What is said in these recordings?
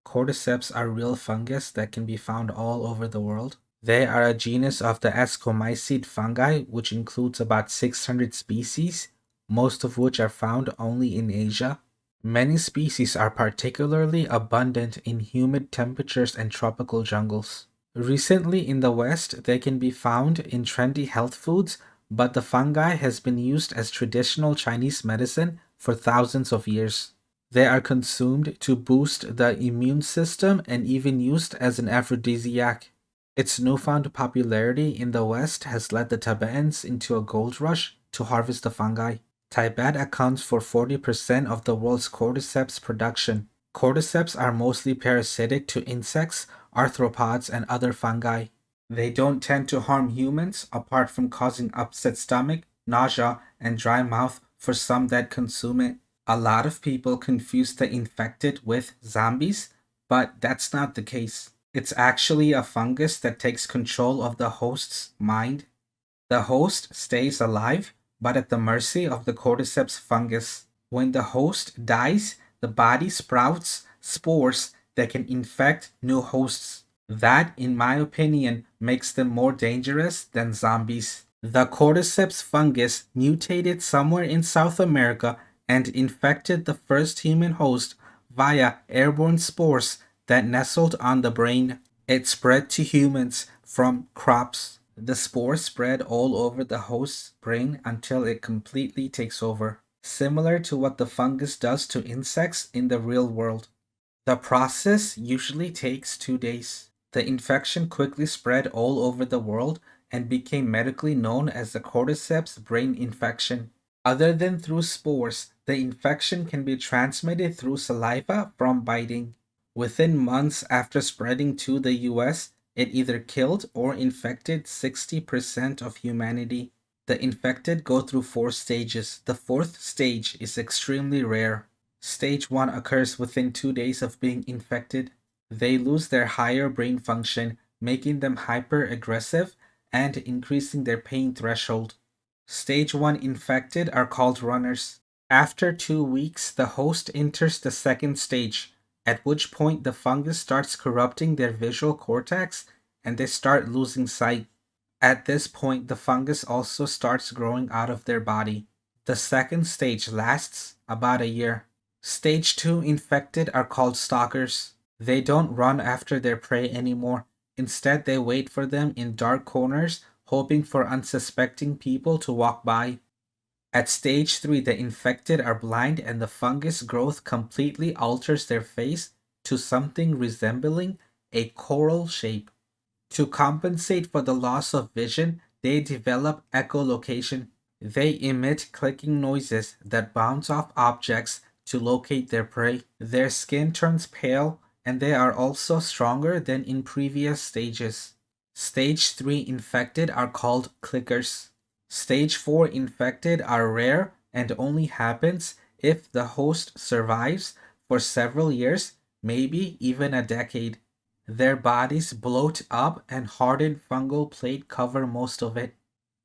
Cordyceps are real fungus that can be found all over the world. They are a genus of the ascomycete fungi, which includes about 600 species, most of which are found only in Asia. Many species are particularly abundant in humid temperatures and tropical jungles. Recently in the West, they can be found in trendy health foods, but the fungi has been used as traditional Chinese medicine for thousands of years. They are consumed to boost the immune system and even used as an aphrodisiac. Its newfound popularity in the West has led the Tibetans into a gold rush to harvest the fungi. Tibet accounts for 40% of the world's cordyceps production. Cordyceps are mostly parasitic to insects, arthropods, and other fungi. They don't tend to harm humans apart from causing upset stomach, nausea, and dry mouth for some that consume it. A lot of people confuse the infected with zombies, but that's not the case. It's actually a fungus that takes control of the host's mind. The host stays alive, but at the mercy of the cordyceps fungus. When the host dies, the body sprouts spores that can infect new hosts. That, in my opinion, makes them more dangerous than zombies. The cordyceps fungus mutated somewhere in South America and infected the first human host via airborne spores that nestled on the brain. It spread to humans from crops. The spores spread all over the host's brain until it completely takes over, similar to what the fungus does to insects in the real world. The process usually takes 2 days. The infection quickly spread all over the world and became medically known as the cordyceps brain infection. Other than through spores, the infection can be transmitted through saliva from biting. Within months after spreading to the US, it either killed or infected 60% of humanity. The infected go through 4 stages. The 4th stage is extremely rare. Stage 1 occurs within 2 days of being infected. They lose their higher brain function, making them hyper-aggressive and increasing their pain threshold. Stage 1 infected are called runners. After 2 weeks, the host enters the 2nd stage, at which point the fungus starts corrupting their visual cortex and they start losing sight. At this point, the fungus also starts growing out of their body. The 2nd stage lasts about a year. Stage 2 infected are called stalkers. They don't run after their prey anymore. Instead, they wait for them in dark corners, hoping for unsuspecting people to walk by. At stage 3, the infected are blind and the fungus growth completely alters their face to something resembling a coral shape. To compensate for the loss of vision, they develop echolocation. They emit clicking noises that bounce off objects to locate their prey. Their skin turns pale, and they are also stronger than in previous stages. Stage 3 infected are called clickers. Stage 4 infected are rare and only happens if the host survives for several years, maybe even a decade. Their bodies bloat up and hardened fungal plate cover most of it.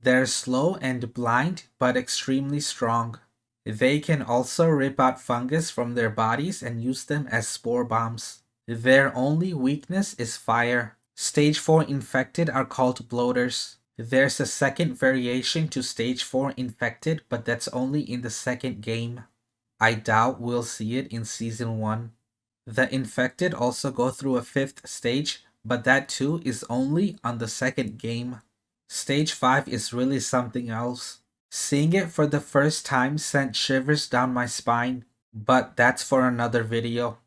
They're slow and blind, but extremely strong. They can also rip out fungus from their bodies and use them as spore bombs. Their only weakness is fire. Stage 4 infected are called bloaters. There's a second variation to Stage 4 infected, but that's only in the 2nd game. I doubt we'll see it in Season 1. The infected also go through a 5th stage, but that too is only on the 2nd game. Stage 5 is really something else. Seeing it for the first time sent shivers down my spine, but that's for another video.